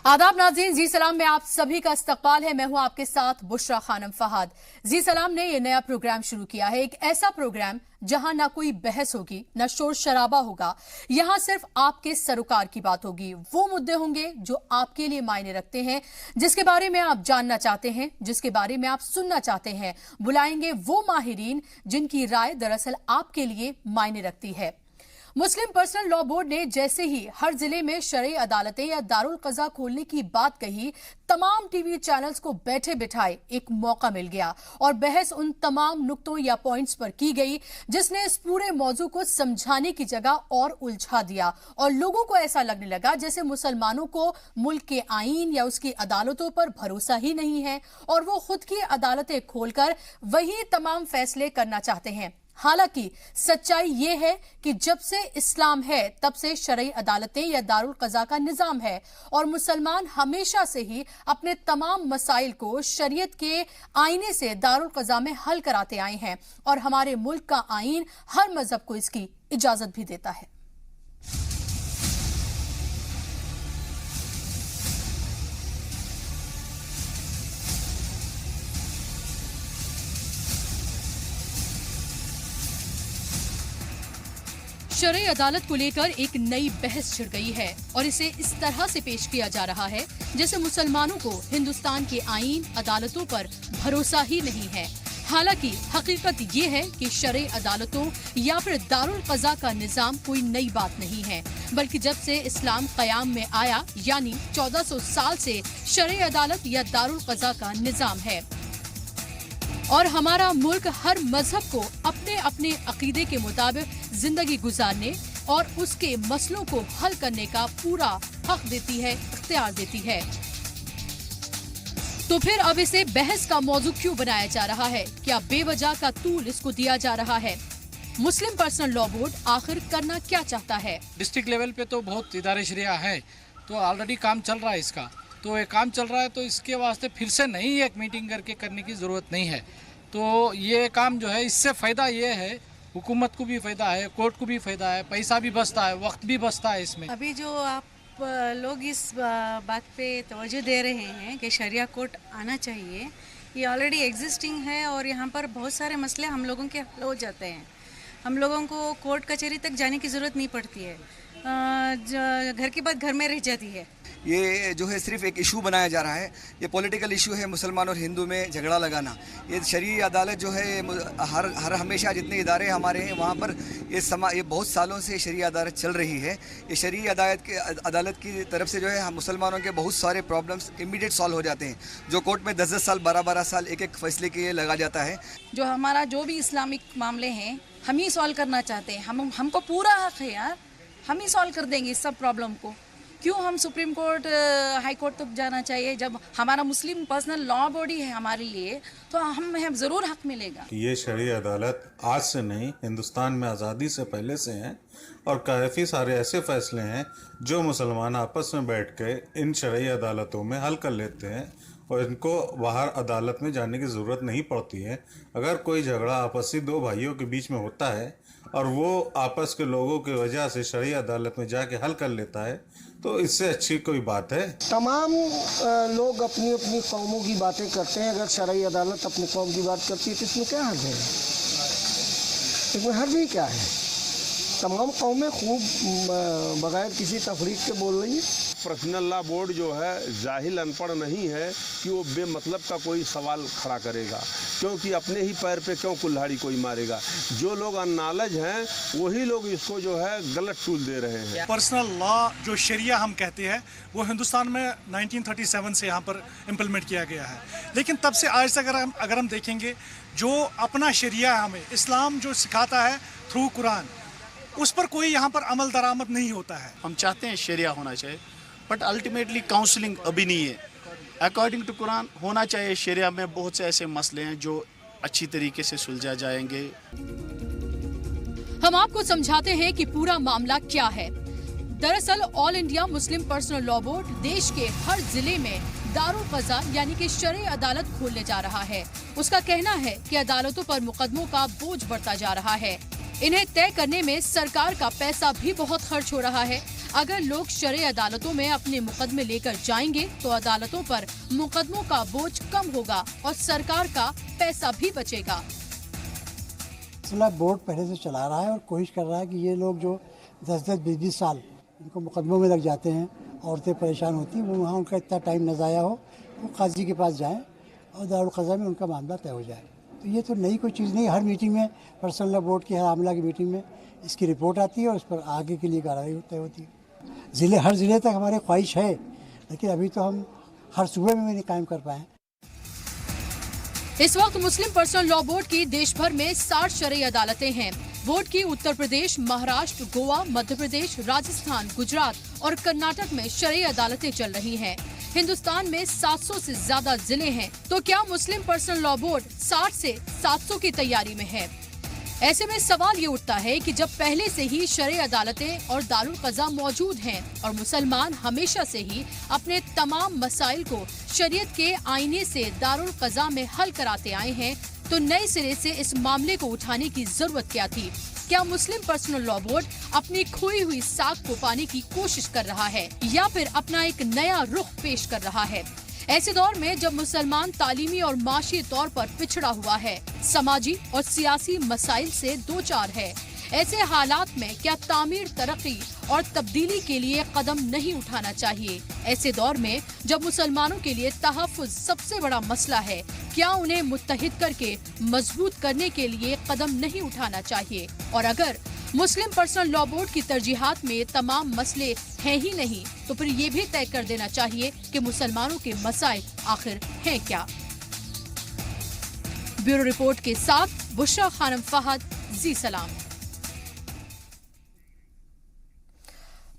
आदाब नाज़रीन, जी सलाम में आप सभी का इस्तकबाल है। मैं हूं आपके साथ बुशरा खानम फहाद। जी सलाम ने ये नया प्रोग्राम शुरू किया है, एक ऐसा प्रोग्राम जहां ना कोई बहस होगी, ना शोर शराबा होगा। यहां सिर्फ आपके सरोकार की बात होगी, वो मुद्दे होंगे जो आपके लिए मायने रखते हैं, जिसके बारे में आप जानना चाहते हैं, जिसके बारे में आप सुनना चाहते हैं। बुलाएंगे वो माहिरीन जिनकी राय दरअसल आपके लिए मायने रखती है। मुस्लिम पर्सनल लॉ बोर्ड ने जैसे ही हर जिले में शरई अदालतें या दारुल कज़ा खोलने की बात कही, तमाम टीवी चैनल्स को बैठे बिठाए एक मौका मिल गया और बहस उन तमाम नुक्तों या पॉइंट्स पर की गई जिसने इस पूरे मौजू को समझाने की जगह और उलझा दिया और लोगों को ऐसा लगने लगा जैसे मुसलमानों को मुल्क के आईन या उसकी अदालतों पर भरोसा ही नहीं है और वो खुद की अदालतें खोलकर वही तमाम फैसले करना चाहते हैं। हालांकि सच्चाई ये है कि जब से इस्लाम है तब से शरई अदालतें या दारुल कज़ा का निजाम है और मुसलमान हमेशा से ही अपने तमाम मसाइल को शरीयत के आईने से दारुल कज़ा में हल कराते आए हैं और हमारे मुल्क का आईन हर मजहब को इसकी इजाजत भी देता है। शरई अदालत को लेकर एक नई बहस छिड़ गई है और इसे इस तरह से पेश किया जा रहा है जैसे मुसलमानों को हिंदुस्तान के आईन अदालतों पर भरोसा ही नहीं है। हालांकि हकीकत ये है कि शरई अदालतों या फिर दारुल कज़ा का निजाम कोई नई बात नहीं है, बल्कि जब से इस्लाम कयाम में आया यानी 1400 साल से शरई अदालत या दारुल कज़ा का निजाम है और हमारा मुल्क हर मजहब को अपने अपने अकीदे के मुताबिक जिंदगी गुजारने और उसके मसलों को हल करने का पूरा हक देती है, इख्तियार देती है। तो फिर अब इसे बहस का मौजू क्यों बनाया जा रहा है? क्या बेवजह का तूल इसको दिया जा रहा है? मुस्लिम पर्सनल लॉ बोर्ड आखिर करना क्या चाहता है? डिस्ट्रिक्ट लेवल पे तो बहुत इदारे शरिया है, तो ऑलरेडी काम चल रहा है इसका, तो ये काम चल रहा है तो इसके वास्ते फिर से नहीं एक मीटिंग करके करने की ज़रूरत नहीं है। तो ये काम जो है इससे फ़ायदा ये है, हुकूमत को भी फ़ायदा है, कोर्ट को भी फ़ायदा है, पैसा भी बचता है, वक्त भी बचता है इसमें। अभी जो आप लोग इस बात पे तवज्जो दे रहे हैं कि शरिया कोर्ट आना चाहिए, ये ऑलरेडी एग्जिस्टिंग है और यहाँ पर बहुत सारे मसले हम लोगों के हल हो जाते हैं। हम लोगों को कोर्ट कचहरी तक जाने की ज़रूरत नहीं पड़ती है, घर की बात घर में रह जाती है। ये जो है सिर्फ एक इशू बनाया जा रहा है, ये पॉलिटिकल इशू है, मुसलमान और हिंदू में झगड़ा लगाना। ये शरई अदालत जो है हर हमेशा जितने इदारे हमारे हैं वहाँ पर ये बहुत सालों से शरई अदालत चल रही है। ये शरई अदालत की तरफ से जो है हम मुसलमानों के बहुत सारे प्रॉब्लम्स इमीडिएट सॉल्व हो जाते हैं, जो कोर्ट में 10-10 साल 12-12 साल एक एक फैसले के लिए लगा जाता है। जो हमारा जो भी इस्लामिक मामले हैं हम ही सॉल्व करना चाहते हैं, हमको पूरा हक है यार, हम ही सॉल्व कर देंगे इस सब प्रॉब्लम को। क्यों हम सुप्रीम कोर्ट हाई कोर्ट तक जाना चाहिए? जब हमारा मुस्लिम पर्सनल लॉ बॉडी है हमारे लिए तो हमें ज़रूर हक मिलेगा। ये शरई अदालत आज से नहीं, हिंदुस्तान में आज़ादी से पहले से हैं और काफ़ी सारे ऐसे फैसले हैं जो मुसलमान आपस में बैठ के इन शरई अदालतों में हल कर लेते हैं और इनको बाहर अदालत में जाने की ज़रूरत नहीं पड़ती है। अगर कोई झगड़ा आपसी दो भाइयों के बीच में होता है और वो आपस के लोगों की वजह से शरई अदालत में जाके हल कर लेता है तो इससे अच्छी कोई बात है? तमाम लोग अपनी अपनी कौमों की बातें करते हैं, अगर शरई अदालत अपनी कौम की बात करती है तो इसमें क्या हर्ज है? इसमें हर्ज ही क्या है? तमाम कौमें खूब बगैर किसी तफरीक के बोल रही है। पर्सनल लॉ बोर्ड जो है जाहिल अनपढ़ नहीं है कि वो बेमतलब का कोई सवाल खड़ा करेगा, क्योंकि अपने ही पैर पे क्यों कुल्हाड़ी कोई मारेगा। जो लोग अननॉलेज हैं वही लोग इसको जो है गलत टूल दे रहे हैं। पर्सनल लॉ जो शरिया हम कहते हैं वो हिंदुस्तान में 1937 से यहाँ पर इम्प्लीमेंट किया गया है, लेकिन तब से आज तक अगर हम देखेंगे जो अपना शरिया हमें इस्लाम जो सिखाता है थ्रू कुरान, उस पर कोई यहाँ पर अमल दरामद नहीं होता है। हम चाहते हैं शरिया होना चाहिए बट अल्टीमेटली काउंसलिंग अभी नहीं है। अकॉर्डिंग टू कुरान होना चाहिए। शरिया में बहुत से ऐसे मसले हैं जो अच्छी तरीके से सुलझा जाएंगे। हम आपको समझाते हैं कि पूरा मामला क्या है। दरअसल all India Muslim personal law board देश के हर जिले में दारुल कज़ा यानी कि शरई अदालत खोलने जा रहा है। उसका कहना है कि अदालतों पर मुकदमों का बोझ बढ़ता जा रहा है। इन्हें तय करने में सरकार का पैसा भी बहुत खर्च हो रहा है। अगर लोग शरई अदालतों में अपने मुकदमे लेकर जाएंगे तो अदालतों पर मुकदमों का बोझ कम होगा और सरकार का पैसा भी बचेगा। बोर्ड पहले से चला रहा है और कोशिश कर रहा है कि ये लोग जो 10-10, 20-20 साल इनको मुकदमों में लग जाते हैं, औरतें परेशान होती हैं, वो वहाँ उनका इतना टाइम न ज़ाया हो, वो काजी के पास जाएं और दारुल क़ज़ा में उनका मामला तय हो जाए। तो ये तो नई कोई चीज़ नहीं, हर मीटिंग में पर्सनल लॉ बोर्ड की हर आमला की मीटिंग में इसकी रिपोर्ट आती है और उस पर आगे के लिए कार्रवाई तय होती है। हर ज़िले तक हमारी ख्वाहिश है, लेकिन अभी तो हम हर सूबे में नहीं कायम कर पाए। इस वक्त मुस्लिम पर्सनल लॉ बोर्ड की देश भर में 60 शरई अदालतें हैं। बोर्ड की उत्तर प्रदेश, महाराष्ट्र, गोवा, मध्य प्रदेश, राजस्थान, गुजरात और कर्नाटक में शरई अदालतें चल रही हैं। हिंदुस्तान में 700 से ज्यादा जिले हैं। तो क्या मुस्लिम पर्सनल लॉ बोर्ड 60 से 700 की तैयारी में है? ऐसे में सवाल ये उठता है कि जब पहले से ही शरई अदालतें और दारुल क़ज़ा मौजूद हैं और मुसलमान हमेशा से ही अपने तमाम मसाइल को शरीयत के आईने से दारुल क़ज़ा में हल कराते आए हैं, तो नए सिरे से इस मामले को उठाने की जरूरत क्या थी? क्या मुस्लिम पर्सनल लॉ बोर्ड अपनी खोई हुई साख को पाने की कोशिश कर रहा है या फिर अपना एक नया रुख पेश कर रहा है? ऐसे दौर में जब मुसलमान तालीमी और माशी तौर पर पिछड़ा हुआ है, समाजी और सियासी मसाइल से दो चार है, ऐसे हालात में क्या तामीर, तरक्की और तब्दीली के लिए कदम नहीं उठाना चाहिए? ऐसे दौर में जब मुसलमानों के लिए तहफ़्फ़ुज़ सबसे बड़ा मसला है, क्या उन्हें मुत्तहिद करके मजबूत करने के लिए कदम नहीं उठाना चाहिए? और अगर मुस्लिम पर्सनल लॉ बोर्ड की तरजीहात में तमाम मसले हैं ही नहीं, तो फिर ये भी तय कर देना चाहिए कि मुसलमानों के मसाइल आखिर हैं क्या? ब्यूरो रिपोर्ट के साथ बुशरा खानम फहद, जी सलाम।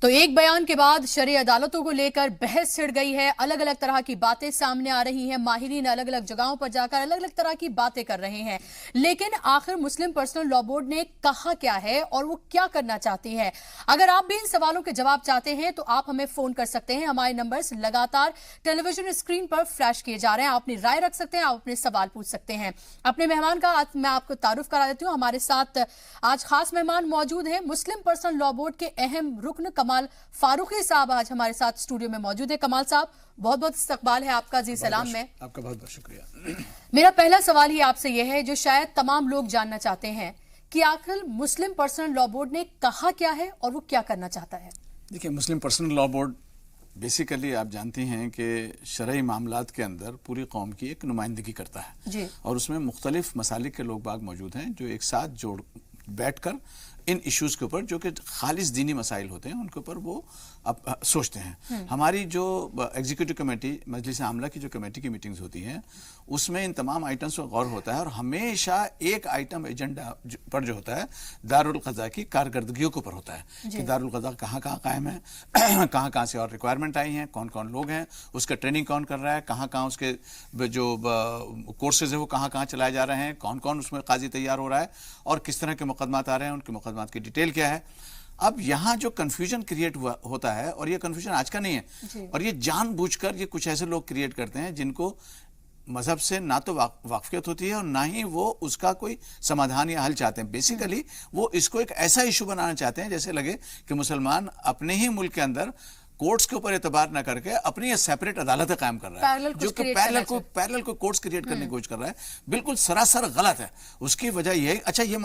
तो एक बयान के बाद शरई अदालतों को लेकर बहस छिड़ गई है। अलग अलग तरह की बातें सामने आ रही हैं। माहिरीन अलग अलग जगहों पर जाकर अलग अलग तरह की बातें कर रहे हैं, लेकिन आखिर मुस्लिम पर्सनल लॉ बोर्ड ने कहा क्या है और वो क्या करना चाहती है? अगर आप भी इन सवालों के जवाब चाहते हैं तो आप हमें फोन कर सकते हैं। हमारे नंबर्स लगातार टेलीविजन स्क्रीन पर फ्लैश किए जा रहे हैं। आप अपनी राय रख सकते हैं, आप अपने सवाल पूछ सकते हैं। अपने मेहमान का आज मैं आपको तारुफ करा देती हूँ। हमारे साथ आज खास मेहमान मौजूद हैं। मुस्लिम पर्सनल लॉ बोर्ड के अहम रुकन कमाल फारूकी साहब आज हमारे साथ स्टूडियो में मौजूद है। कमाल साहब, बहुत बहुत इस्तकबाल है आपका जी सलाम में। आपका बहुत बहुत शुक्रिया। मेरा पहला सवाल ही आपसे यह है जो शायद तमाम लोग जानना चाहते हैं कि आखिर मुस्लिम पर्सनल लॉ बोर्ड ने कहा क्या है और वो क्या करना चाहता है? देखिए, मुस्लिम पर्सनल लॉ बोर्ड बेसिकली आप जानती हैं कि शरई मामलात के अंदर पूरी कौम की एक नुमाइंदगी करता है जी। और उसमें मुख्तलिफ मसालिक के लोग बाग मौजूद हैं जो एक साथ जोड़ बैठकर इन इश्यूज़ के ऊपर जो कि खालिस दीनी मसाइल होते हैं उनके ऊपर वो अब सोचते हैं। हमारी जो एग्जीक्यूटिव कमेटी, मजलिस आमला की जो कमेटी की मीटिंग्स होती हैं उसमें इन तमाम आइटम्स पर गौर होता है और हमेशा एक आइटम एजेंडा पर जो होता है दारुल क़ज़ा की कारकर्दगियों के ऊपर होता है कि दारुल क़ज़ा कहाँ कहाँ कायम है, कहाँ कहाँ से और रिक्वायरमेंट आई हैं, कौन कौन लोग हैं, उसका ट्रेनिंग कौन कर रहा है, कहाँ कहाँ उसके जो कोर्सेज है वो कहाँ कहाँ चलाए जा रहे हैं, कौन कौन उसमें काजी तैयार हो रहा है और किस तरह के मुकदमात आ रहे हैं, उनके मुकदमात की डिटेल क्या है। अब यहाँ जो कन्फ्यूजन क्रिएट होता है, और ये कन्फ्यूजन आज का नहीं है, और ये जानबूझकर ये कुछ ऐसे लोग क्रिएट करते हैं जिनको मजहब से ना तो वाकफियत होती है और ना ही वो उसका कोई समाधान या हल चाहते हैं। बेसिकली वो इसको एक ऐसा इशू बनाना चाहते हैं जैसे लगे कि मुसलमान अपने ही मुल्क के अंदर कोर्ट्स के ऊपर एतबार न करके अपनी सेपरेट अदालतें कायम कर रहा है, जो कि पैरेलल को कोर्ट्स क्रिएट करने की कोशिश कर रहा है। बिल्कुल सरासर गलत है। उसकी वजह यह है, अच्छा ये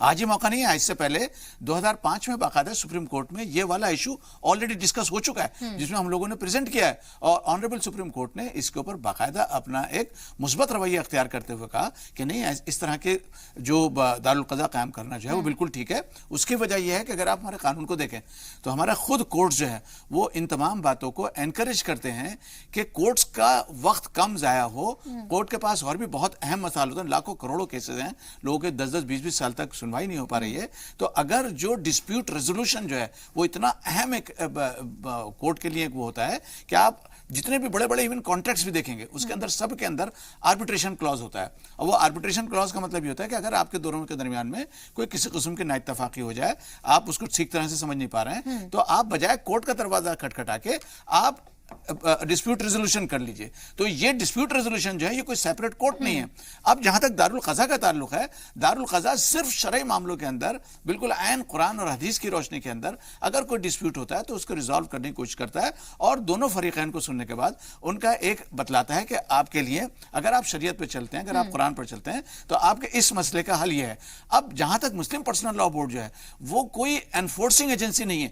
आज ही मौका नहीं है, इससे पहले 2005 में बाकायदा सुप्रीम कोर्ट में ये वाला इशू ऑलरेडी डिस्कस हो चुका है जिसमें हम लोगों ने प्रेजेंट किया है और ऑनरेबल सुप्रीम कोर्ट ने इसके ऊपर बाकायदा अपना एक मुस्बत रवैया अख्तियार करते हुए कहा कि नहीं, इस तरह के जो दारुल क़ज़ा कायम करना जो है वो बिल्कुल ठीक है। उसकी वजह यह है कि अगर आप हमारे कानून को देखें तो हमारा खुद कोर्ट जो है वो इन तमाम बातों को एनकरेज करते हैं कि कोर्ट्स का वक्त कम जाया हो। कोर्ट के पास और भी बहुत अहम मसाले होते हैं, लाखों करोड़ों केसेस हैं, लोगों के 10-10, 20-20 साल तक सुनवाई नहीं हो पा रही है। तो अगर जो डिस्प्यूट रेजोल्यूशन जो है वो इतना अहम एक कोर्ट के लिए वो होता है कि आप जितने भी बड़े बड़े इवन कॉन्ट्रैक्ट्स भी देखेंगे उसके अंदर सब के अंदर आर्बिट्रेशन क्लॉज होता है। और वो आर्बिट्रेशन क्लॉज का मतलब ये होता है कि अगर आपके दोनों के दरमियान में कोई किसी किस्म की नाइत्तफाकी हो जाए, आप उसको ठीक तरह से समझ नहीं पा रहे हैं, तो आप बजाय कोर्ट का दरवाजा खटखटा के आप डिस्प्यूट रेजोल्यूशन कर लीजिए। तो ये डिस्प्यूट रेजोल्यूशन जो है ये कोई सेपरेट कोर्ट नहीं है। अब जहां तक दारुल क़ज़ा का ताल्लुक है, दारुल क़ज़ा सिर्फ शरई मामलों के अंदर बिल्कुल ऐन कुरान और हदीस की रोशनी के अंदर अगर कोई डिस्प्यूट होता है तो उसको रिजॉल्व करने की कोशिश करता है, और दोनों फरीकैन को सुनने के बाद उनका एक बतलाता है कि आपके लिए अगर आप शरीयत पे चलते हैं, अगर आप कुरान पर चलते हैं तो आपके इस मसले का हल ये है। अब जहां तक मुस्लिम पर्सनल लॉ बोर्ड जो है वो कोई एनफोर्सिंग एजेंसी नहीं है।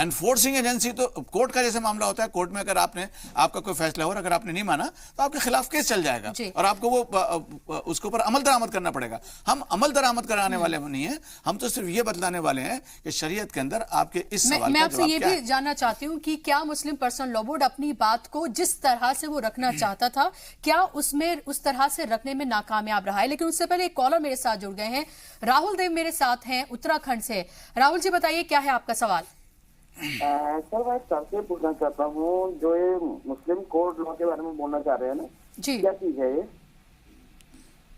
एनफोर्सिंग एजेंसी तो कोर्ट का जैसे मामला होता है, कोर्ट में अगर आपका कोई फैसला हो और अगर आपने नहीं माना तो आपके खिलाफ केस चल जाएगा और आपको वो उसके ऊपर अमल दरामद करना पड़ेगा। हम अमल दरामद कराने वाले नहीं है, हम तो सिर्फ ये बतलाने वाले हैं कि शरीयत के अंदर आपके इस सवाल मैं आपसे ये भी जानना चाहती हूँ कि क्या मुस्लिम पर्सनल लॉ बोर्ड अपनी बात को जिस तरह से वो रखना चाहता था, क्या उसमें उस तरह से रखने में नाकामयाब रहा है? लेकिन उससे पहले एक कॉलर मेरे साथ जुड़ गए हैं, राहुल देव मेरे साथ हैं उत्तराखंड से। राहुल जी बताइए क्या है आपका सवाल? सर मैं सबसे पूछना चाहता हूँ, जो ये मुस्लिम कोड लॉ के बारे में बोलना चाह रहे हैं ना जी, क्या चीज है ये?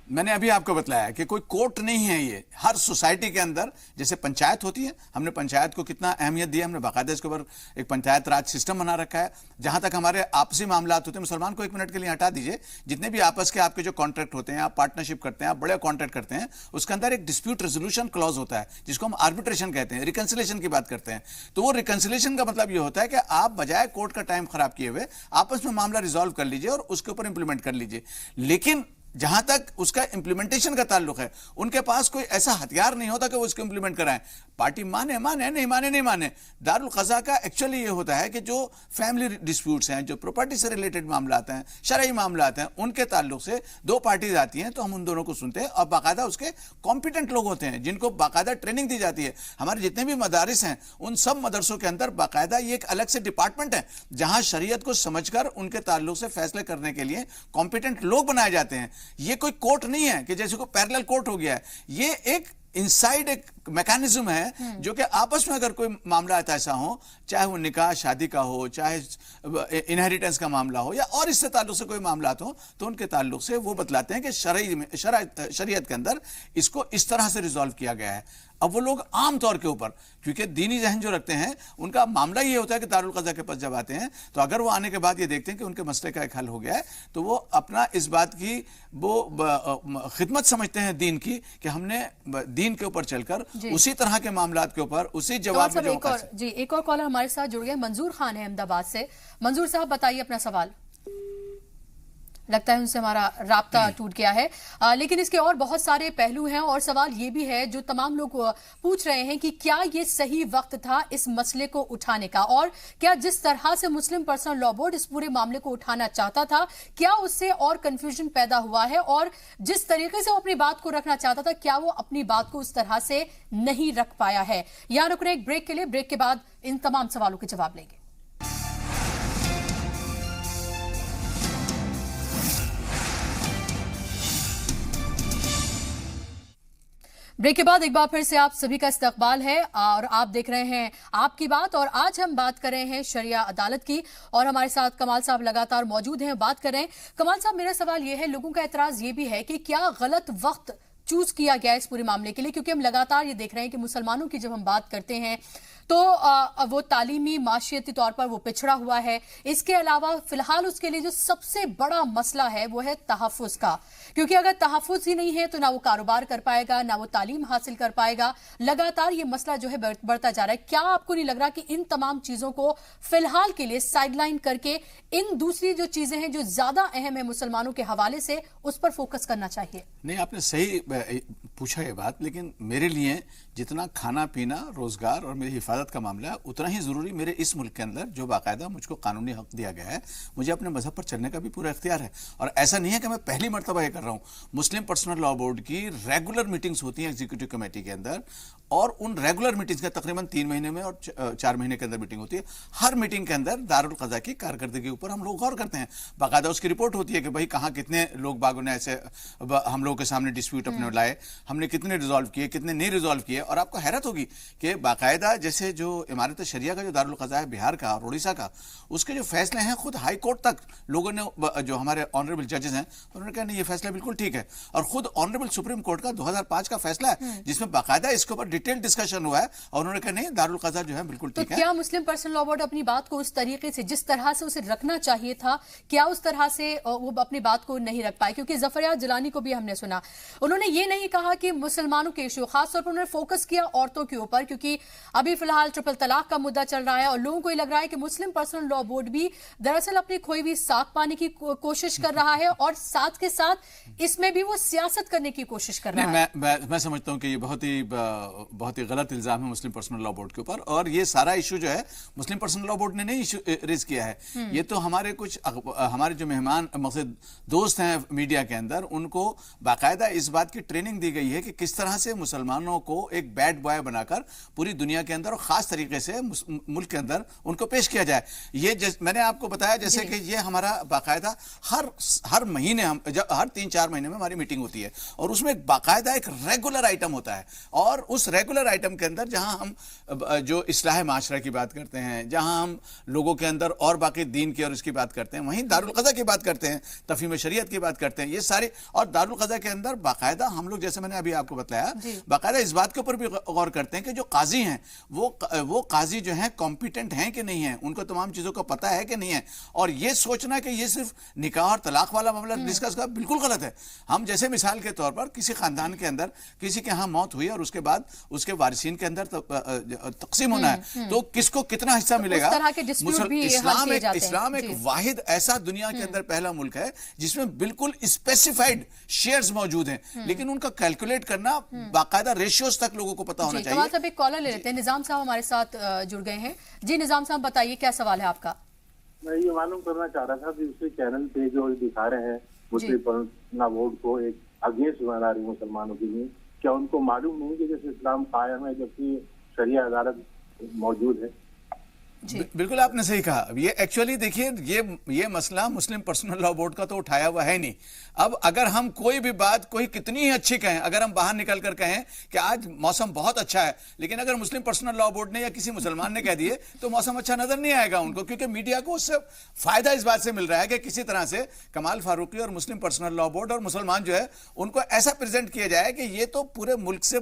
मैंने अभी आपको बतलाया कि कोई कोर्ट नहीं है ये। हर सोसाइटी के अंदर जैसे पंचायत होती है, हमने पंचायत को कितना अहमियत दी है, हमने बाकायदा इसके ऊपर एक पंचायत राज सिस्टम बना रखा है। जहां तक हमारे आपसी मामला होते हैं, मुसलमान को एक मिनट के लिए हटा दीजिए, जितने भी आपस के आपके जो कॉन्ट्रैक्ट होते हैं, आप पार्टनरशिप करते हैं, आप बड़े कॉन्ट्रैक्ट करते हैं, उसके अंदर एक डिस्प्यूट रेजोल्यूशन क्लॉज होता है जिसको हम आर्बिट्रेशन कहते हैं, रिकंसिलेशन की बात करते हैं। तो वो रिकंसिलेशन का मतलब ये होता है कि आप बजाय कोर्ट का टाइम खराब किए हुए आपस में मामला रिजॉल्व कर लीजिए और उसके ऊपर इंप्लीमेंट कर लीजिए। लेकिन जहां तक उसका इंप्लीमेंटेशन का ताल्लुक है, उनके पास कोई ऐसा हथियार नहीं होता कि वो इसको इंप्लीमेंट कराएं। पार्टी माने नहीं माने। दारुल क़ज़ा का एक्चुअली ये होता है कि जो फैमिली डिस्प्यूट्स हैं, जो प्रॉपर्टी से रिलेटेड मामला आते हैं, शरई मामला आते हैं, उनके ताल्लुक से दो पार्टीज आती हैं तो हम उन दोनों को सुनते हैं और बाकायदा उसके कॉम्पिटेंट लोग होते हैं जिनको बाकायदा ट्रेनिंग दी जाती है। हमारे जितने भी मदारिस हैं उन सब मदरसों के अंदर बाकायदा ये एक अलग से डिपार्टमेंट है जहां शरीयत को समझकर उनके ताल्लुक से फैसले करने के लिए कॉम्पिटेंट लोग बनाए जाते हैं। ये कोई कोर्ट नहीं है कि जैसे कोई पैरेलल कोर्ट हो गया है, ये एक इनसाइड एक मैकेनिज्म है जो कि आपस में अगर कोई मामला ऐसा हो, चाहे वो निकाह शादी का हो, चाहे इनहेरिटेंस का मामला हो या और इससे ताल्लुक से कोई मामला हो, तो उनके ताल्लुक से वो बतलाते हैं कि शरीयत के अंदर इसको इस तरह से रिजॉल्व किया गया है। अब वो लोग आम तौर के ऊपर, क्योंकि दीनी जहन जो रखते हैं, उनका मामला ये होता है कि दारुल क़ज़ा के पास जब आते हैं तो अगर वो आने के बाद ये देखते हैं कि उनके मसले का एक हल हो गया है तो वो अपना इस बात की वो खिदमत समझते हैं दीन की कि हमने दीन के ऊपर चलकर उसी तरह के मामलात के ऊपर उसी जवाब में एक और कॉलर हमारे साथ जुड़ गए, मंजूर खान है अहमदाबाद से। मंजूर साहब बताइए अपना सवाल। लगता है उनसे हमारा राब्ता टूट गया है, लेकिन इसके और बहुत सारे पहलू हैं और सवाल ये भी है जो तमाम लोग पूछ रहे हैं कि क्या ये सही वक्त था इस मसले को उठाने का, और क्या जिस तरह से मुस्लिम पर्सनल लॉ बोर्ड इस पूरे मामले को उठाना चाहता था, क्या उससे और कंफ्यूजन पैदा हुआ है, और जिस तरीके से वो अपनी बात को रखना चाहता था क्या वो अपनी बात को उस तरह से नहीं रख पाया है। यहां रुक रहे एक ब्रेक के लिए, ब्रेक के बाद इन तमाम सवालों के जवाब लेंगे। ब्रेक के बाद एक बार फिर से आप सभी का इस्तकबाल है और आप देख रहे हैं आपकी बात, और आज हम बात कर रहे हैं शरिया अदालत की और हमारे साथ कमाल साहब लगातार मौजूद हैं, बात कर रहे हैं। कमाल साहब, मेरा सवाल यह है, लोगों का एतराज ये भी है कि क्या गलत वक्त चूज किया गया इस पूरे मामले के लिए, क्योंकि हम लगातार ये देख रहे हैं कि मुसलमानों की जब हम बात करते हैं तो वो तालीमी माशियती तौर पर वो पिछड़ा हुआ है। इसके अलावा फिलहाल उसके लिए जो सबसे बड़ा मसला है वो है तहफ़्फ़ुज़ का, क्योंकि अगर तहफ़्फ़ुज़ ही नहीं है तो ना वो कारोबार कर पाएगा, ना वो तालीम हासिल कर पाएगा। लगातार ये मसला जो है बढ़ता जा रहा है। क्या आपको नहीं लग रहा कि इन तमाम चीज़ों को फिलहाल के लिए साइडलाइन करके इन दूसरी जो चीज़ें हैं जो ज़्यादा अहम है मुसलमानों के हवाले से, उस पर फोकस करना चाहिए? नहीं, आपने सही पूछा ये बात, लेकिन मेरे लिए जितना खाना पीना, रोजगार और मेरी हिफाजत का मामला है उतना ही जरूरी मेरे इस मुल्क के अंदर जो बाकायदा मुझको कानूनी हक दिया गया है, मुझे अपने मजहब पर चलने का भी पूरा इख्तियार है। और ऐसा नहीं है कि मैं पहली मरतबा ये कर रहा हूँ। मुस्लिम पर्सनल लॉ बोर्ड की रेगुलर मीटिंग्स होती हैं एग्जीक्यूटिव कमेटी के अंदर, और उन रेगुलर मीटिंग्स का तकरीबन 3 महीने में और 4 महीने के अंदर मीटिंग होती है। हर मीटिंग के अंदर दारुल क़ज़ा की कारकर्दगी के ऊपर हम लोग गौर करते हैं। बाकायदा उसकी रिपोर्ट होती है कि भाई कहाँ कितने लोग बागों ने ऐसे हम लोगों के सामने डिस्प्यूट अपने लाए। ہم نے کتنے ریزالو کیے, کتنے نہیں ریزالو کیے. اور آپ کو حیرت ہوگی کہ باقاعدہ جیسے جو امارت شریعہ کا جو دارالقضاء ہے بہار کا اور اڑیسہ کا, اس کے جو فیصلے ہیں خود ہائی کورٹ تک لوگوں نے, جو ہمارے آنریبل ججز ہیں, انہوں نے کہا نہیں یہ فیصلہ بالکل ٹھیک ہے. اور خود آنریبل سپریم کورٹ کا 2005 کا فیصلہ ہے جس میں باقاعدہ اس کے اوپر ڈیٹیل ڈسکشن ہوا ہے, اور انہوں نے کہا نہیں دارالقضاء جو ہے بالکل ٹھیک ہے. کیا مسلم پرسنل لاء بورڈ اپنی بات کو اس طریقے سے, جس طرح سے اسے رکھنا چاہیے تھا, کیا اس طرح سے وہ اپنی بات کو نہیں رکھ پائے؟ کیونکہ ظفریات جیلانی کو بھی ہم نے سنا, انہوں نے یہ نہیں کہا کہ مسلمانوں کے ایشو, خاص طور پر انہوں نے فوکس کیا عورتوں کے اوپر, کیونکہ ابھی فی الحال ٹرپل طلاق کا مدعا چل رہا ہے اور لوگوں کو یہ لگ رہا ہے کہ مسلم پرسنل لاء بورڈ بھی دراصل اپنی کھوئی ہوئی ساکھ پانے کی کوشش کر رہا ہے, اور ساتھ کے ساتھ اس میں بھی وہ سیاست کرنے کی کوشش کر رہا ہے. میں سمجھتا ہوں کہ یہ بہت ہی غلط الزام ہے مسلم پرسنل لاء بورڈ کے اوپر, اور یہ سارا ایشو جو ہے مسلم پرسنل لاء بورڈ نے نہیں ریز کیا ہے. یہ تو ہمارے کچھ ہمارے جو مہمان مقصد دوست ہیں میڈیا کے اندر, ان کو باقاعدہ اس بات کی ٹریننگ دی گئی ہے کہ کس طرح سے مسلمانوں کو ایک بیڈ بوائے بنا کر پوری دنیا کے اندر اور خاص طریقے سے ملک کے اندر ان کو پیش کیا جائے. یہ میں نے آپ کو بتایا جیسے کہ یہ ہمارا باقاعدہ ہر مہینے, ہر 3-4 مہینے میں ہماری میٹنگ ہوتی ہے, اور اس میں باقاعدہ ایک ریگولر آئٹم ہوتا ہے, اور اس ریگولر آئٹم کے اندر جہاں ہم جو اصلاح معاشرہ کی بات کرتے ہیں, جہاں ہم لوگوں کے اندر اور باقی دین کی اور اس کی بات کرتے ہیں, وہیں دارالقضاء کی بات کرتے ہیں, تفہیم شریعت کی بات کرتے ہیں, یہ سارے. اور دارالقضاء کے اندر باقاعدہ ہم لوگ, جیسے میں نے ابھی آپ کو بتایا, باقاعدہ اس بات کے اوپر بھی غور کرتے ہیں کہ جو قاضی ہیں وہ قاضی جو ہیں کمپیٹنٹ ہیں کہ نہیں ہیں, ان کو تمام چیزوں کا پتہ ہے کہ نہیں ہے. اور یہ سوچنا کہ یہ صرف نکاح اور طلاق والا معاملہ ڈسکس کا بالکل غلط ہے. ہم جیسے مثال کے طور پر کسی خاندان کے اندر کسی کے ہاں موت ہوئی اور اس کے بعد اس کے وارثین کے اندر تقسیم ہونا ہے, تو کس کو کتنا حصہ ملے گا. اسلام ایک واحد ایسا دنیا کے اندر پہلا ملک ہے جس میں بالکل اسپیسیفائڈ شیئرز موجود ہیں, لیکن ان کا کیلکولیٹ کرنا باقاعدہ ریشیوز تک لوگوں کو پتا ہونا چاہیے. کمال صاحب ایک کالر لے لیتے ہیں, نظام صاحب ہمارے ساتھ جڑ گئے ہیں. جی نظام صاحب بتائیے کیا سوال ہے آپ کا؟ میں یہ معلوم کرنا چاہ رہا تھا کہ اسی چینل پہ جو دکھا رہے ہیں مسلم پرسنل لاء بورڈ کو ایک اگینسٹ بنا رہی مسلمانوں کے لیے, کیا ان کو معلوم نہیں کہ جیسے اسلام قائم ہے جبکہ شریعہ عدالت موجود ہے؟ بالکل آپ نے صحیح کہا. یہ ایکچولی دیکھیے یہ مسئلہ مسلم پرسنل لاء بورڈ کا تو اٹھایا ہوا ہے نہیں. اب اگر ہم کوئی بھی بات کوئی کتنی ہی اچھی کہیں, اگر ہم باہر نکل کر کہیں کہ آج موسم بہت اچھا ہے, لیکن اگر مسلم پرسنل لاء بورڈ نے یا کسی مسلمان نے کہہ دیے تو موسم اچھا نظر نہیں آئے گا ان کو, کیونکہ میڈیا کو اس سے فائدہ اس بات سے مل رہا ہے کہ کسی طرح سے کمال فاروقی اور مسلم پرسنل لاء بورڈ اور مسلمان جو ہے ان کو ایسا پریزنٹ کیا جائے کہ یہ تو پورے ملک سے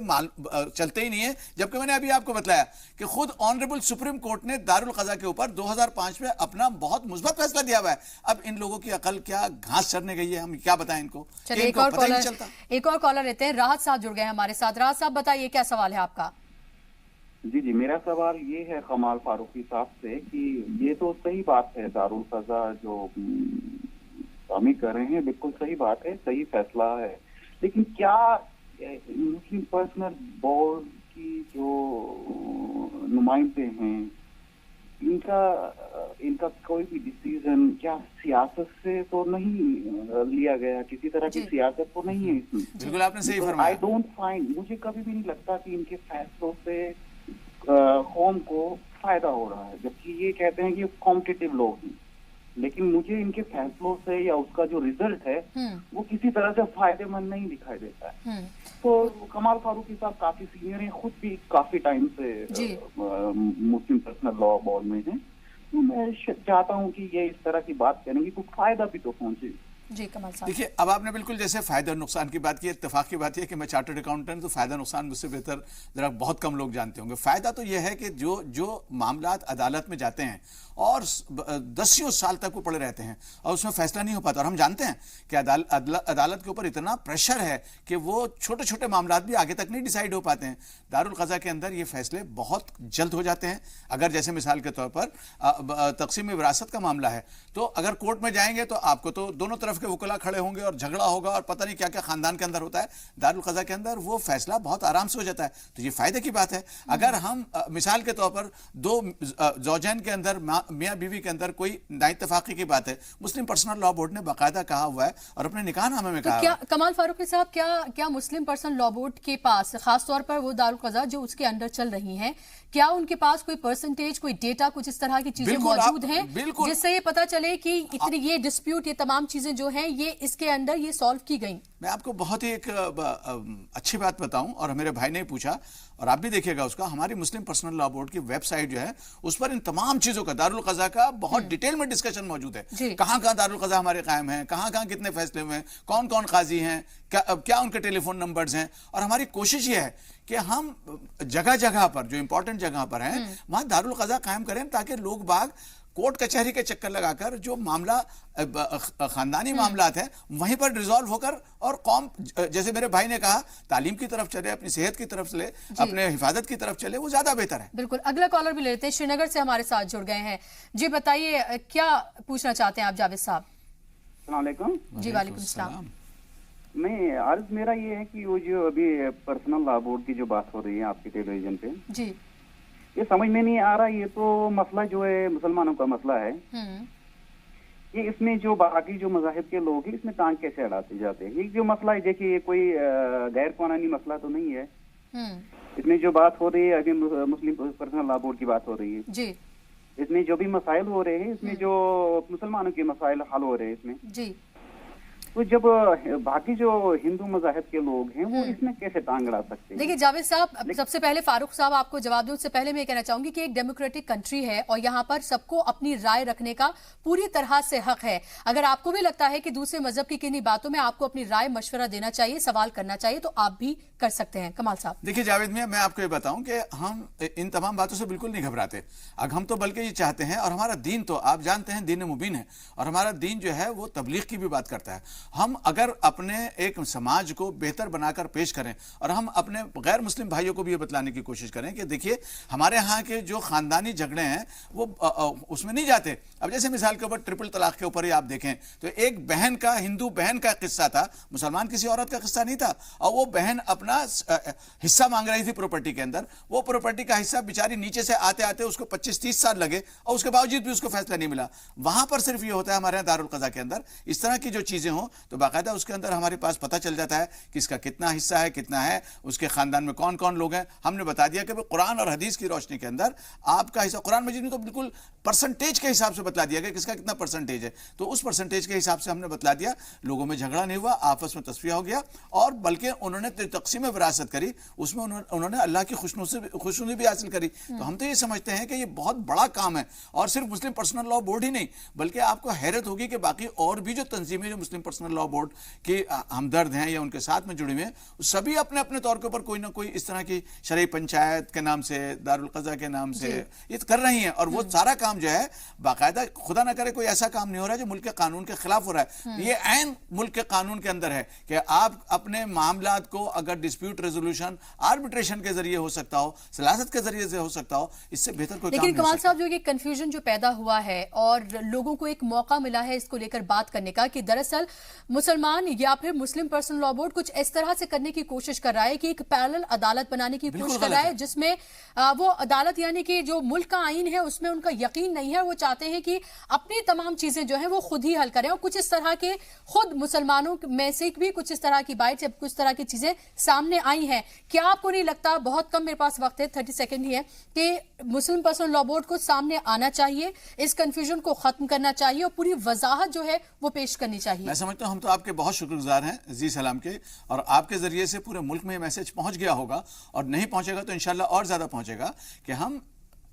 چلتے ہی نہیں ہے. جبکہ میں نے ابھی آپ کو بتلایا کہ خود آنریبل سپریم کورٹ نے دارالقضاء کے اوپر 2005 میں اپنا بہت مثبت فیصلہ دیا ہوا ہے. اب ان لوگوں کی عقل کیا گھاس چرنے گئی ہے, ہم کیا بتائیں ان کو. ایک اور کالر لیتے ہیں, راحت صاحب جڑ گئے ہیں ہمارے ساتھ. راحت صاحب بتائیے کیا سوال ہے آپ کا؟ جی میرا سوال یہ ہے کمال فاروقی صاحب سے کہ یہ تو صحیح بات ہے, دارالقضاء جو تعمیر کر رہے ہیں بالکل صحیح بات ہے, صحیح فیصلہ ہے, لیکن کیا مسلم پرسنل بورڈ کی جو نمائندے ہیں ان کا کوئی بھی ڈیسیژن کیا سیاست سے تو نہیں لیا گیا, کسی طرح کی سیاست تو نہیں ہے اس میں. بالکل آپ نے صحیح فرمایا. آئی ڈونٹ فائنڈ, مجھے کبھی بھی نہیں لگتا کہ ان کے فیصلوں سے قوم کو فائدہ ہو رہا ہے, جبکہ یہ کہتے ہیں کہ کمپٹیٹیو لوگ ہیں, لیکن مجھے ان کے فیصلوں سے یا اس کا جو ریزلٹ ہے وہ کسی طرح سے فائدے مند نہیں دکھائی دیتا ہے. تو کمال فاروقی صاحب کافی سینئر ہیں, خود بھی کافی ٹائم سے مسلم پرسنل لاء بورڈ میں ہیں, تو میں چاہتا ہوں کہ یہ اس طرح کی بات کریں گے کچھ فائدہ بھی تو پہنچے. جی کمال صاحب دیکھیے, اب آپ نے بالکل جیسے فائدہ اور نقصان کی بات کی, اتفاق کی بات یہ کہ میں چارٹرڈ اکاؤنٹنٹ, تو فائدہ نقصان مجھ سے بہتر ذرا بہت کم لوگ جانتے ہوں گے. فائدہ تو یہ ہے کہ جو معاملات عدالت میں جاتے ہیں اور 10 سال تک وہ پڑے رہتے ہیں اور اس میں فیصلہ نہیں ہو پاتا, اور ہم جانتے ہیں کہ عدالت کے اوپر اتنا پریشر ہے کہ وہ چھوٹے چھوٹے معاملات بھی آگے تک نہیں ڈیسائیڈ ہو پاتے ہیں. دارالقضاء کے اندر یہ فیصلے بہت جلد ہو جاتے ہیں. اگر جیسے مثال کے طور پر تقسیم وراثت کا معاملہ ہے, تو اگر کورٹ میں جائیں گے تو آپ کو تو دونوں طرف کے وکلا کھڑے ہوں گے اور جھگڑا ہوگا اور پتہ نہیں کیا کیا خاندان کے اندر ہوتا ہے. دارالقضاء کے اندر وہ فیصلہ بہت آرام سے ہو جاتا ہے, تو یہ فائدے کی بات ہے. اگر ہم مثال کے طور پر دو زوجین کے اندر, میاں بیوی کے اندر کوئی نااتفاقی کی بات ہے, مسلم پرسنل لاء بورڈ نے باقاعدہ کہا ہوا ہے اور اپنے نکاح نامے میں کہا. کمال فاروقی صاحب کیا مسلم پرسنل لاء بورڈ کے پاس, خاص طور پر وہ دارالقضاء جو اس کے انڈر چل رہی ہیں, کیا ان کے پاس کوئی پرسنٹیج, کوئی ڈیٹا, کچھ اس طرح کی چیزیں موجود ہیں جس سے یہ پتا چلے کہ اتنی یہ ڈسپیوٹ, یہ تمام چیزیں جو ہیں یہ اس کے اندر یہ سالو کی گئیں؟ میں آپ کو بہت ہی ایک اچھی بات بتاؤں، اور میرے بھائی نے پوچھا اور آپ بھی دیکھیے گا اس کا، ہماری مسلم پرسنل لا بورڈ کی ویب سائٹ جو ہے اس پر ان تمام چیزوں کا دارالقضاء کا بہت ڈیٹیل میں ڈسکشن موجود ہے. کہاں کہاں دارالقضاء ہمارے قائم ہیں، کہاں کہاں کتنے فیصلے ہوئے ہیں، کون کون قاضی ہیں، کیا ان کے ٹیلی فون نمبرز ہیں. اور ہماری کوشش یہ ہے کہ ہم جگہ جگہ پر جو امپورٹنٹ جگہ پر ہیں وہاں دارالقضاء قائم کریں، تاکہ لوگ باغ کورٹ کچہری کے چکر لگا کر جو معاملہ خاندانی معاملات ہیں وہیں پر ریزالو ہو کر، اور قوم جیسے میرے بھائی نے کہا تعلیم کی طرف چلے، اپنی صحت کی طرف چلے، اپنے حفاظت کی طرف چلے، وہ زیادہ بہتر ہے. بالکل. اگلا کالر بھی لیتے ہیں، شری نگر سے ہمارے ساتھ جڑ گئے ہیں. جی بتائیے کیا پوچھنا چاہتے ہیں آپ جاوید صاحب؟ السلام علیکم. جی وعلیکم السلام. میں عرض میرا یہ ہے کہ وہ جو ابھی پرسنل لا بورڈ کی جو بات ہو رہی ہے آپ کی ٹیلی ویژن پہ، جی یہ سمجھ میں نہیں آ رہا. یہ تو مسئلہ جو ہے مسلمانوں کا مسئلہ ہے، یہ اس میں جو باقی جو مذاہب کے لوگ ہیں اس میں ٹانگ کیسے اڑاتے جاتے ہیں. یہ جو مسئلہ ہے دیکھیے یہ کوئی غیر قانونی مسئلہ تو نہیں ہے. اس میں جو بات ہو رہی ہے ابھی مسلم پرسنل لا بورڈ کی بات ہو رہی ہے، جی اس میں جو بھی مسائل ہو رہے ہیں اس میں جو مسلمانوں کے مسائل حل ہو رہے ہیں اس میں، جی تو جب باقی جو ہندو مذاہب کے لوگ ہیں وہ اس میں کیسے ٹانگ اڑا سکتے ہیں؟ دیکھیے جاوید صاحب، سب سے پہلے فاروق صاحب آپ کو جواب دوں اس سے پہلے میں یہ کہنا چاہوں گی کہ ایک ڈیموکریٹک کنٹری ہے اور یہاں پر سب کو اپنی رائے رکھنے کا پوری طرح سے حق ہے. اگر آپ کو بھی لگتا ہے کہ دوسرے مذہب کی کنہیں باتوں میں آپ کو اپنی رائے مشورہ دینا چاہیے، سوال کرنا چاہیے، تو آپ بھی کر سکتے ہیں. کمال صاحب. دیکھیے جاوید میاں، میں آپ کو یہ بتاؤں کہ ہم ان تمام باتوں سے بالکل نہیں گھبراتے. اب ہم تو بلکہ یہ چاہتے ہیں، اور ہمارا دین تو آپ جانتے ہیں دین مبین ہے، اور ہمارا دین جو ہے وہ تبلیغ کی بھی بات کرتا ہے. ہم اگر اپنے ایک سماج کو بہتر بنا کر پیش کریں، اور ہم اپنے غیر مسلم بھائیوں کو بھی یہ بتلانے کی کوشش کریں کہ دیکھیے ہمارے ہاں کے جو خاندانی جھگڑے ہیں وہ اس میں نہیں جاتے. اب جیسے مثال کے اوپر ٹرپل طلاق کے اوپر ہی آپ دیکھیں تو ایک بہن کا، ہندو بہن کا قصہ تھا، مسلمان کسی عورت کا قصہ نہیں تھا، اور وہ بہن اپنا حصہ مانگ رہی تھی پراپرٹی کے اندر. وہ پراپرٹی کا حصہ بیچاری نیچے سے آتے آتے اس کو 25-30 سال لگے، اور اس کے باوجود بھی اس کو فیصلہ نہیں ملا. وہاں پر صرف یہ ہوتا ہے ہمارے یہاں دارالقضاء کے اندر اس طرح کی جو چیزیں ہوں تو باقاعدہ اس کے اندر ہمارے پاس پتہ چل جاتا ہے کہ اس کا کتنا حصہ ہے، کتنا ہے، اس کے خاندان میں کون کون لوگ ہیں. ہم نے بتا دیا کہ قرآن اور حدیث کی روشنی کے اندر آپ کا حصہ، قرآن مجید میں تو بالکل پرسنٹیج کے حساب سے بتلا دیا گیا کس کا کتنا پرسنٹیج ہے، تو اس پرسنٹیج کے حساب سے ہم نے بتلا دیا. لوگوں میں جھگڑا نہیں ہوا، آپس میں تصفیہ ہو گیا، اور بلکہ انہوں نے تقسیم وراثت کری، اس میں انہوں نے اللہ کی خوشنودی بھی حاصل کری. تو ہم تو یہ سمجھتے ہیں کہ یہ بہت بڑا کام ہے، اور صرف مسلم پرسنل لا بورڈ ہی نہیں بلکہ آپ کو حیرت ہوگی کہ باقی اور بھی جو تنظیمیں جو مسلم پرسنل لا بورڈ کی ہمدرد ہیں یا ان کے ساتھ میں جڑی ہوئے ہیں، سبھی اپنے اپنے طور کے اوپر کوئی نہ کوئی اس طرح کی شرعی پنچایت کے نام سے، دارالقضاء کے نام سے یہ کر رہی ہیں. اور وہ سارا کام جو ہے باقاعدہ، خدا نہ کرے کوئی ایسا کام نہیں ہو رہا جو ملک کے قانون کے خلاف ہو رہا ہے. یہ عین ملک کے قانون کے اندر ہے کہ آپ اپنے معاملات کو اگر ڈسپیوٹ ریزولوشن آربیٹریشن کے ذریعے ہو سکتا ہو، سیاست کے ذریعے سے ہو سکتا ہو، اس سے بہتر کوئی کام نہیں. لیکن کمال صاحب جو یہ کنفیوژن جو پیدا ہوا ہے اور لوگوں کو ایک موقع ملا ہے اس کو لے کر بات کرنے کا کہ دراصل مسلمان یا پھر مسلم پرسنل لا بورڈ کچھ اس طرح سے کرنے کی کوشش کر رہا ہے کہ ایک پیرلل عدالت بنانے کی کوشش کر رہا ہے جس میں وہ عدالت یعنی کہ جو ملک کا آئین ہے اس میں ان کا یقین نہیں ہے. وہ چاہتے ہیں کہ اپنی تمام چیزیں جو ہیں وہ خود ہی حل کریں، اور کچھ اس طرح کے خود مسلمانوں میں سے بھی کچھ اس طرح کی بائٹس یا کچھ طرح کی چیزیں سامنے آئی ہیں. کیا آپ کو نہیں لگتا، بہت کم میرے پاس وقت ہے، 30 سیکنڈ ہی ہے، کہ مسلم پرسنل لا بورڈ کو سامنے آنا چاہیے، اس کنفیوژن کو ختم کرنا چاہیے اور پوری وضاحت جو ہے وہ پیش کرنی چاہیے؟ میں سمجھتا ہوں ہم تو آپ کے بہت شکر گزار ہیں زی سلام کے، اور آپ کے ذریعے سے پورے ملک میں یہ میسج پہنچ گیا ہوگا، اور نہیں پہنچے گا تو انشاءاللہ اور زیادہ پہنچے گا کہ ہم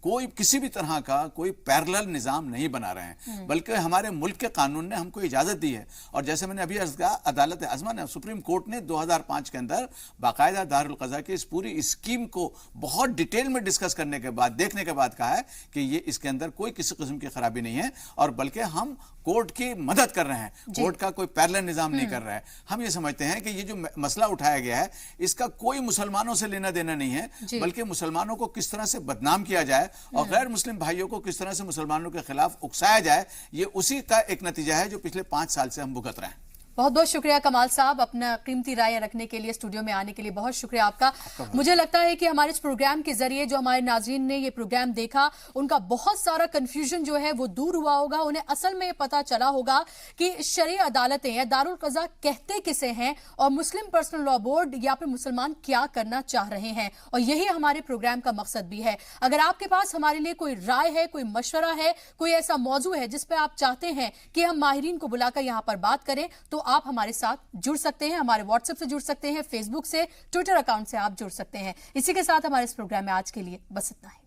کوئی کسی بھی طرح کا کوئی پیرلل نظام نہیں بنا رہے ہیں، بلکہ ہمارے ملک کے قانون نے ہم کو اجازت دی ہے. اور جیسے میں نے ابھی عرض کہا، عدالت عظمیٰ نے، سپریم کورٹ نے 2005 کے اندر باقاعدہ دارالقضاء کی اس پوری اسکیم کو بہت ڈیٹیل میں ڈسکس کرنے کے بعد، دیکھنے کے بعد کہا ہے کہ یہ اس کے اندر کوئی کسی قسم کی خرابی نہیں ہے، اور بلکہ ہم کورٹ کی مدد کر رہے ہیں، کورٹ کا کوئی پیرلل نظام نہیں کر رہا ہے. ہم یہ سمجھتے ہیں کہ یہ جو مسئلہ اٹھایا گیا ہے اس کا کوئی مسلمانوں سے لینا دینا نہیں ہے، بلکہ مسلمانوں کو کس طرح سے بدنام کیا جائے اور غیر مسلم بھائیوں کو کس طرح سے مسلمانوں کے خلاف اکسایا جائے، یہ اسی کا ایک نتیجہ ہے جو پچھلے 5 سال سے ہم بھگت رہے ہیں. बहुत बहुत शुक्रिया कमाल साहब, अपना कीमती राय रखने के लिए, स्टूडियो में आने के लिए बहुत शुक्रिया आपका। मुझे लगता है कि हमारे इस प्रोग्राम के जरिए जो हमारे नाज़रीन ने ये प्रोग्राम देखा, उनका बहुत सारा कंफ्यूजन जो है वो दूर हुआ होगा। उन्हें असल में पता चला होगा कि शरई अदालतें या दारुल क़ज़ा कहते किसे हैं और मुस्लिम पर्सनल लॉ बोर्ड या फिर मुसलमान क्या करना चाह रहे हैं, और यही हमारे प्रोग्राम का मकसद भी है। अगर आपके पास हमारे लिए कोई राय है, कोई मशवरा है, कोई ऐसा मौजू है जिस पर आप चाहते हैं कि हम माहिरीन को बुलाकर यहाँ पर बात करें, तो आप हमारे साथ जुड़ सकते हैं, हमारे व्हाट्सएप से जुड़ सकते हैं, फेसबुक से, ट्विटर अकाउंट से आप जुड़ सकते हैं। इसी के साथ हमारे इस प्रोग्राम में आज के लिए बस इतना ही।